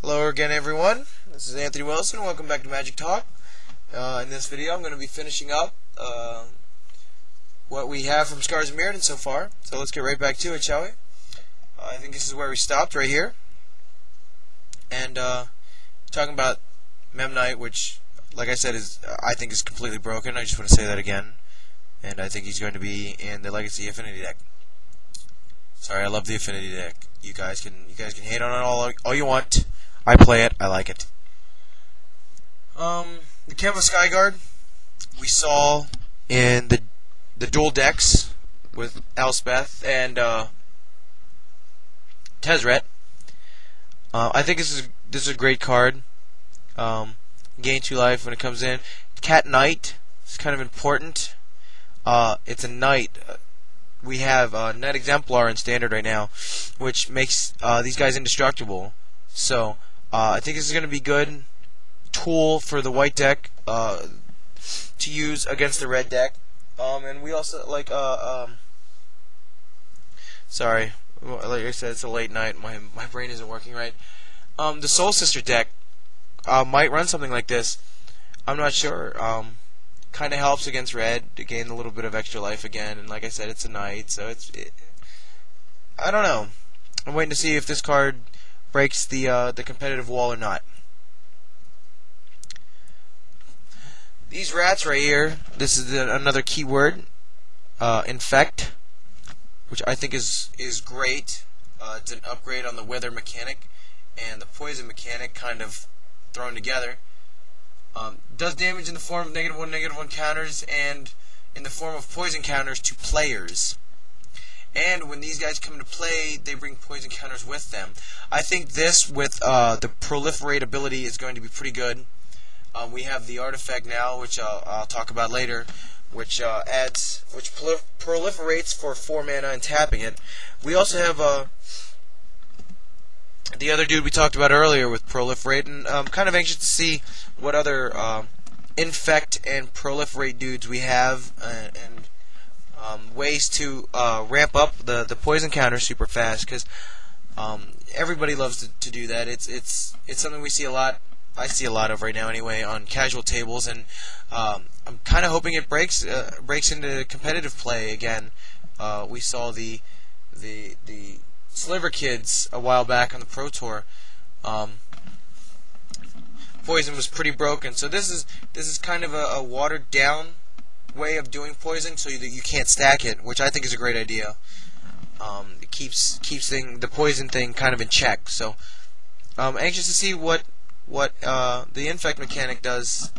Hello again, everyone. This is Anthony Wilson. Welcome back to Magic Talk. In this video, I'm going to be finishing up what we have from Scars of Mirrodin so far. So let's get right back to it, shall we? I think this is where we stopped, right here. And talking about Memnite, which, like I said, I think is completely broken. I just want to say that again. And I think he's going to be in the Legacy Affinity deck. Sorry, I love the Affinity deck. You guys can hate on it all you want. I play it. I like it. The Kemba Skyguard we saw in the dual decks with Elspeth and Tezzeret. I think this is a great card. Gain 2 life when it comes in. Cat Knight is kind of important. It's a knight. We have Knight Exemplar in Standard right now, which makes these guys indestructible. So I think this is going to be good tool for the white deck to use against the red deck. And we also like sorry, like I said, it's a late night. My brain isn't working right. The Soul Sister deck might run something like this. I'm not sure. Kind of helps against red to gain a little bit of extra life again, and like I said, it's a knight, so I don't know. I'm waiting to see if this card breaks the competitive wall or not. These rats right here, this is another keyword, infect, which I think is great. It's an upgrade on the weather mechanic and the poison mechanic kind of thrown together. Does damage in the form of -1/-1 counters and in the form of poison counters to players. And when these guys come into play, they bring poison counters with them. I think this, with the proliferate ability, is going to be pretty good. We have the artifact now, which I'll talk about later, which proliferates for 4 mana and tapping it. We also have the other dude we talked about earlier with proliferate, and I'm kind of anxious to see what other infect and proliferate dudes we have, and ways to ramp up the poison counter super fast, because everybody loves to do that. It's something we see a lot. I see a lot of right now anyway on casual tables, and I'm kind of hoping it breaks into competitive play again. We saw the Sliver Kids a while back on the Pro Tour. Poison was pretty broken, so this is kind of a watered down way of doing poison, so that you can't stack it, which I think is a great idea. It keeps the poison thing kind of in check. So I'm anxious to see what the infect mechanic does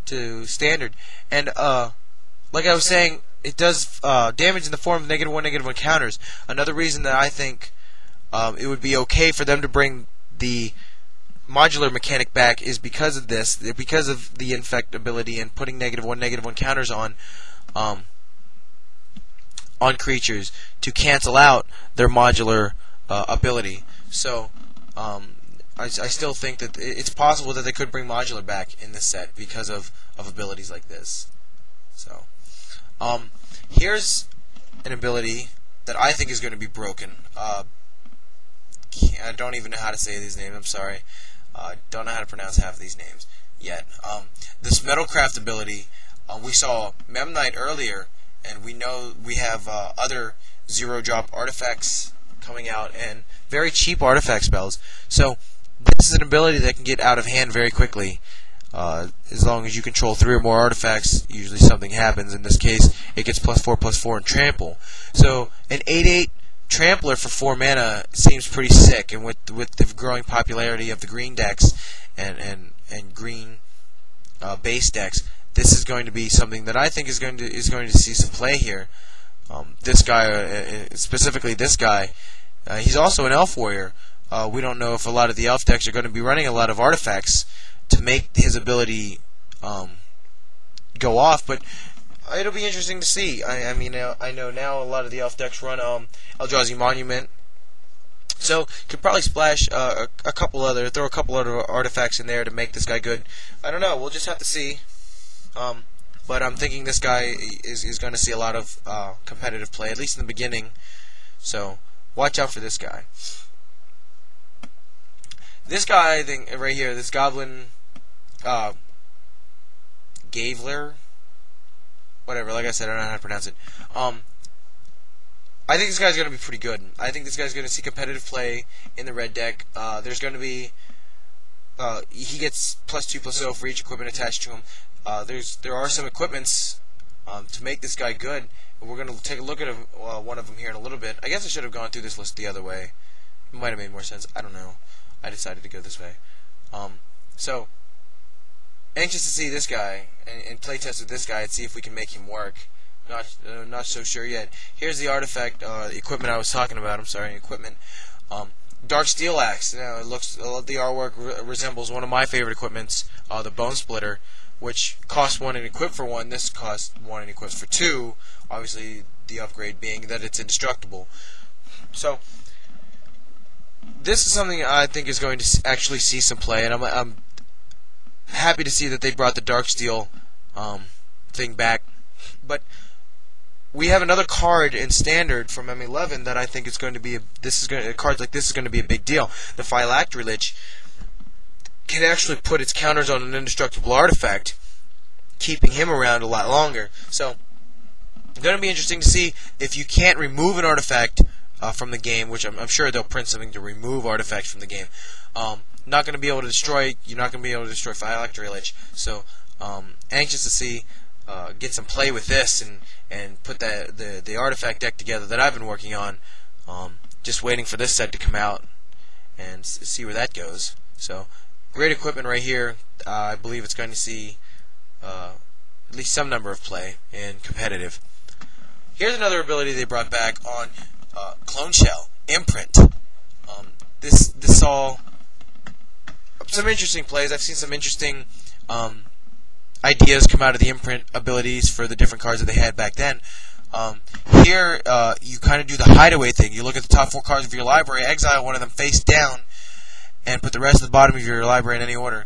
to standard. And like I was saying, it does damage in the form of -1/-1 counters. Another reason that I think it would be okay for them to bring the modular mechanic back is because of this, because of the infect ability and putting -1/-1 counters on creatures to cancel out their modular ability. So I still think that it's possible that they could bring modular back in this set because of abilities like this. So here's an ability that I think is going to be broken. I don't even know how to say these names. I'm sorry. Don't know how to pronounce half of these names yet. This Metalcraft ability, we saw Memnite earlier, and we know we have other 0-drop artifacts coming out and very cheap artifact spells. So this is an ability that can get out of hand very quickly. As long as you control 3 or more artifacts, usually something happens. In this case, it gets +4/+4 and trample. So an 8/8 Trampler for 4 mana seems pretty sick, and with the growing popularity of the green decks and green base decks, this is going to be something that I think is going to see some play here. This guy, specifically this guy, he's also an elf warrior. We don't know if a lot of the elf decks are going to be running a lot of artifacts to make his ability go off, but it'll be interesting to see. I mean, I know now a lot of the elf decks run Eldrazi Monument, so could probably splash throw a couple other artifacts in there to make this guy good. I don't know. We'll just have to see. But I'm thinking this guy is going to see a lot of competitive play, at least in the beginning. So watch out for this guy. This guy, I think, right here, this Goblin, Gavler, whatever, like I said, I don't know how to pronounce it. I think this guy's going to be pretty good. I think this guy's going to see competitive play in the red deck. There's going to be, he gets +2/+0 for each equipment attached to him. There are some equipments to make this guy good. We're going to take a look at one of them here in a little bit. I guess I should have gone through this list the other way. It might have made more sense. I don't know. I decided to go this way. So, anxious to see this guy and play test with this guy and see if we can make him work. Not so sure yet. Here's the artifact, equipment I was talking about. I'm sorry, equipment. Dark Steel Axe. Now, it looks, the artwork resembles one of my favorite equipments, the Bone Splitter, which costs 1 and equip for 1. This costs 1 and equips for 2. Obviously, the upgrade being that it's indestructible. So, this is something I think is going to actually see some play, and I'm happy to see that they brought the Dark Steel thing back. But we have another card in Standard from M11 that I think is going to be cards like this is going to be a big deal. The Phylactery Lich can actually put its counters on an indestructible artifact, keeping him around a lot longer. So, it's going to be interesting to see if you can't remove an artifact from the game, which I'm sure they'll print something to remove artifacts from the game. Not going to be able to destroy. You're not going to be able to destroy Phylactery Lich. So, anxious to see. Get some play with this and put the artifact deck together that I've been working on. Just waiting for this set to come out and see where that goes. So, great equipment right here. I believe it's going to see at least some number of play in competitive. Here's another ability they brought back on Clone Shell, Imprint. This saw some interesting plays. I've seen some interesting ideas come out of the imprint abilities for the different cards that they had back then. Here, you kind of do the hideaway thing. You look at the top 4 cards of your library, exile one of them face down, and put the rest at the bottom of your library in any order.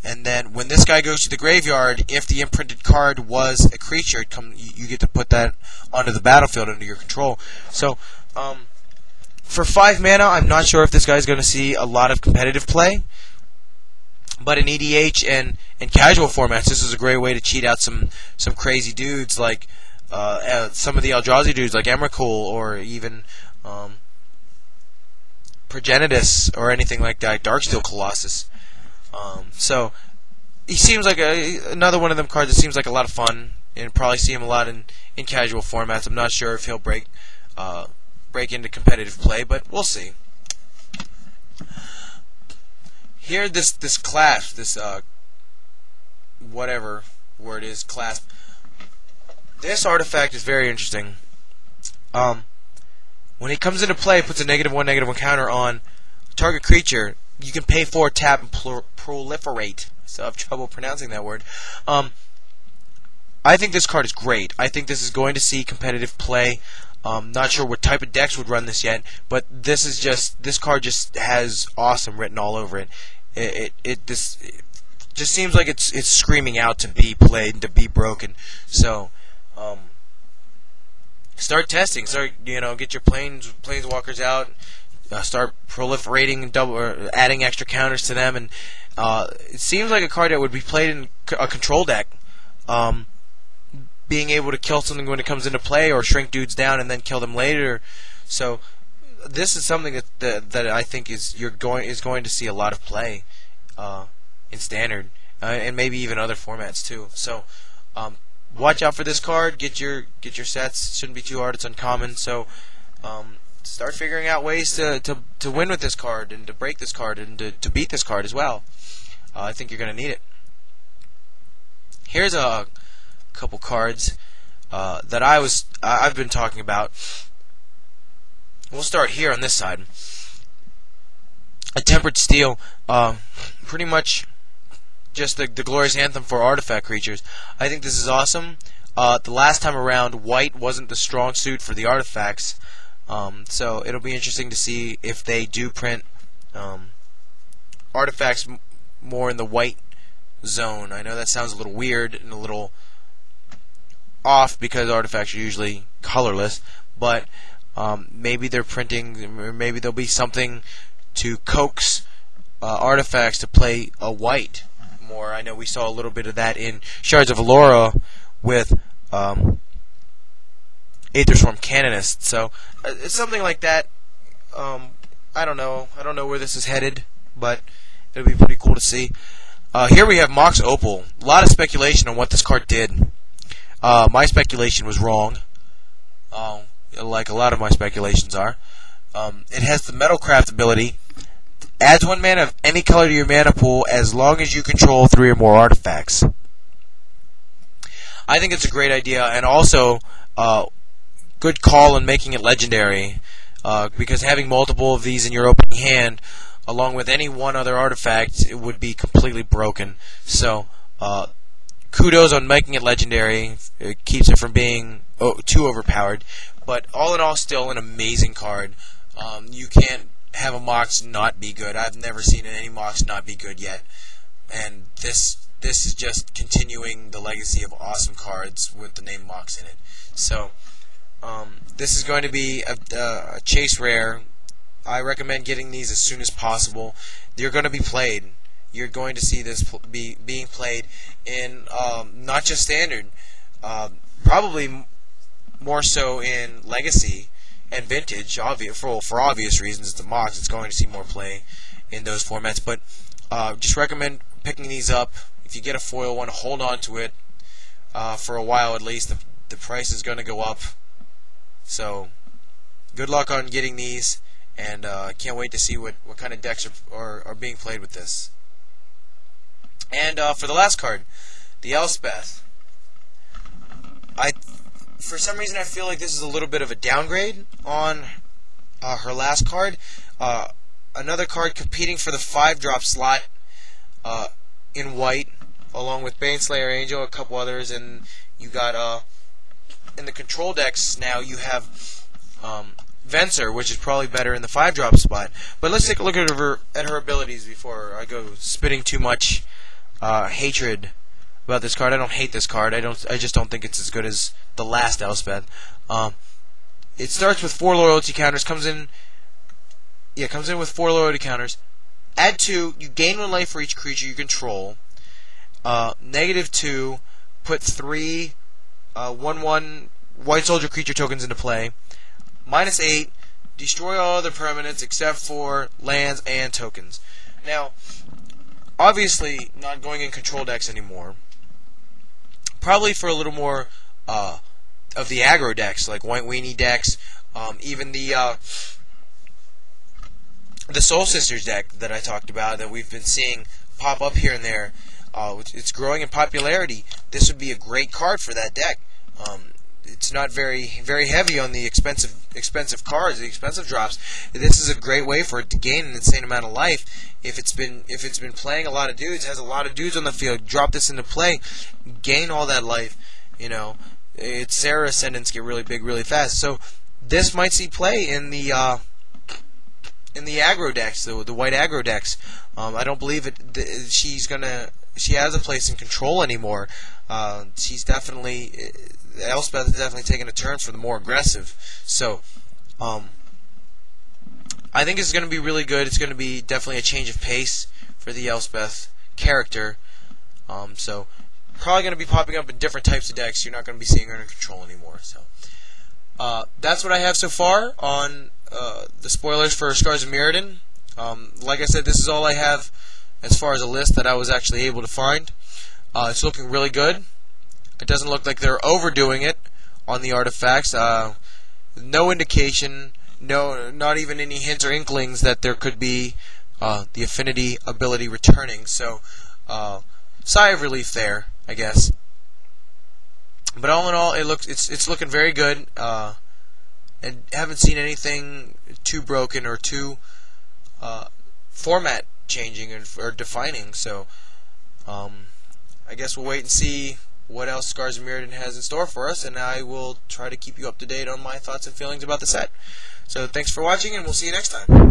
And then, when this guy goes to the graveyard, if the imprinted card was a creature, you get to put that onto the battlefield under your control. So, for 5 mana, I'm not sure if this guy's going to see a lot of competitive play. But in EDH and casual formats, this is a great way to cheat out some crazy dudes like some of the Eldrazi dudes like Emrakul or even Progenitus or anything like that, Darksteel Colossus. So he seems like another one of them cards that seems like a lot of fun, and probably see him a lot in casual formats. I'm not sure if he'll break into competitive play, but we'll see. Here, this clasp, this whatever word is, clasp. This artifact is very interesting. When it comes into play, it puts a -1/-1 counter on target creature. You can pay 4, tap, and proliferate. I still have trouble pronouncing that word. I think this card is great. I think this is going to see competitive play. Not sure what type of decks would run this yet, but this card just has awesome written all over it. It just seems like it's screaming out to be played and to be broken. So, start testing. Get your planeswalkers out. Start proliferating and adding extra counters to them, and it seems like a card that would be played in a control deck. Being able to kill something when it comes into play, or shrink dudes down and then kill them later. So this is something that I think is going to see a lot of play in Standard and maybe even other formats too. So watch out for this card. Get your sets. It shouldn't be too hard. It's uncommon. So start figuring out ways to win with this card and to break this card and to beat this card as well. I think you're going to need it. Here's a couple cards that I've been talking about. We'll start here on this side. A Tempered Steel, pretty much just the glorious anthem for artifact creatures. I think this is awesome. The last time around, white wasn't the strong suit for the artifacts, so it'll be interesting to see if they do print artifacts more in the white zone. I know that sounds a little weird and a little off because artifacts are usually colorless, but maybe they're printing, or maybe there'll be something to coax artifacts to play a white more. I know we saw a little bit of that in Shards of Allura with Aetherswarm Canonist. So it's something like that. I don't know. I don't know where this is headed, but it'll be pretty cool to see. Here we have Mox Opal. A lot of speculation on what this card did. My speculation was wrong, like a lot of my speculations are. It has the Metalcraft ability. Adds 1 mana of any color to your mana pool as long as you control 3 or more artifacts. I think it's a great idea, and also good call on making it legendary, because having multiple of these in your opening hand, along with any one other artifact, it would be completely broken. So, kudos on making it legendary. It keeps it from being too overpowered. But all in all, still an amazing card. You can't have a Mox not be good. I've never seen any Mox not be good yet. And this is just continuing the legacy of awesome cards with the name Mox in it. So, this is going to be a chase rare. I recommend getting these as soon as possible. They're going to be played. You're going to see this being played in not just Standard, probably more so in Legacy and Vintage. For obvious reasons, it's a Mox. It's going to see more play in those formats. But just recommend picking these up. If you get a foil one, hold on to it for a while at least. The price is going to go up. So good luck on getting these. And I can't wait to see what kind of decks are being played with this. And for the last card, the Elspeth. For some reason, I feel like this is a little bit of a downgrade on her last card. Another card competing for the 5-drop slot in white, along with Baneslayer Angel, a couple others, and you got in the control decks now you have Venser, which is probably better in the 5-drop spot. But let's take a look at her abilities before I go spitting too much hatred about this card. I don't hate this card. I just don't think it's as good as the last Elspeth. It starts with 4 loyalty counters. Comes in with 4 loyalty counters. Add 2. You gain 1 life for each creature you control. -2. Put 3 1/1 White Soldier creature tokens into play. -8. Destroy all other permanents except for lands and tokens. Now, obviously, not going in control decks anymore. Probably for a little more of the aggro decks, like White Weenie decks, even the Soul Sisters deck that I talked about, that we've been seeing pop up here and there. It's growing in popularity. This would be a great card for that deck. It's not very heavy on the expensive cards, the expensive drops. This is a great way for it to gain an insane amount of life. If it's been playing a lot of dudes, has a lot of dudes on the field, drop this into play, gain all that life. You know, its Sarah Ascendants get really big really fast. So this might see play in the aggro decks, the white aggro decks. I don't believe she has a place in control anymore. She's definitely, Elspeth is definitely taking a turn for the more aggressive. So, I think it's going to be really good. It's going to be definitely a change of pace for the Elspeth character. So, probably going to be popping up in different types of decks. You're not going to be seeing her in control anymore. So, that's what I have so far on the spoilers for Scars of Mirrodin. Like I said, this is all I have as far as a list that I was actually able to find. It's looking really good. It doesn't look like they're overdoing it on the artifacts. No indication, not even any hints or inklings that there could be the affinity ability returning. So, sigh of relief there, I guess. But all in all, it's looking very good. And haven't seen anything too broken or too format changing or defining. So, I guess we'll wait and see what else Scars of Mirrodin has in store for us, and I will try to keep you up to date on my thoughts and feelings about the set. So thanks for watching, and we'll see you next time.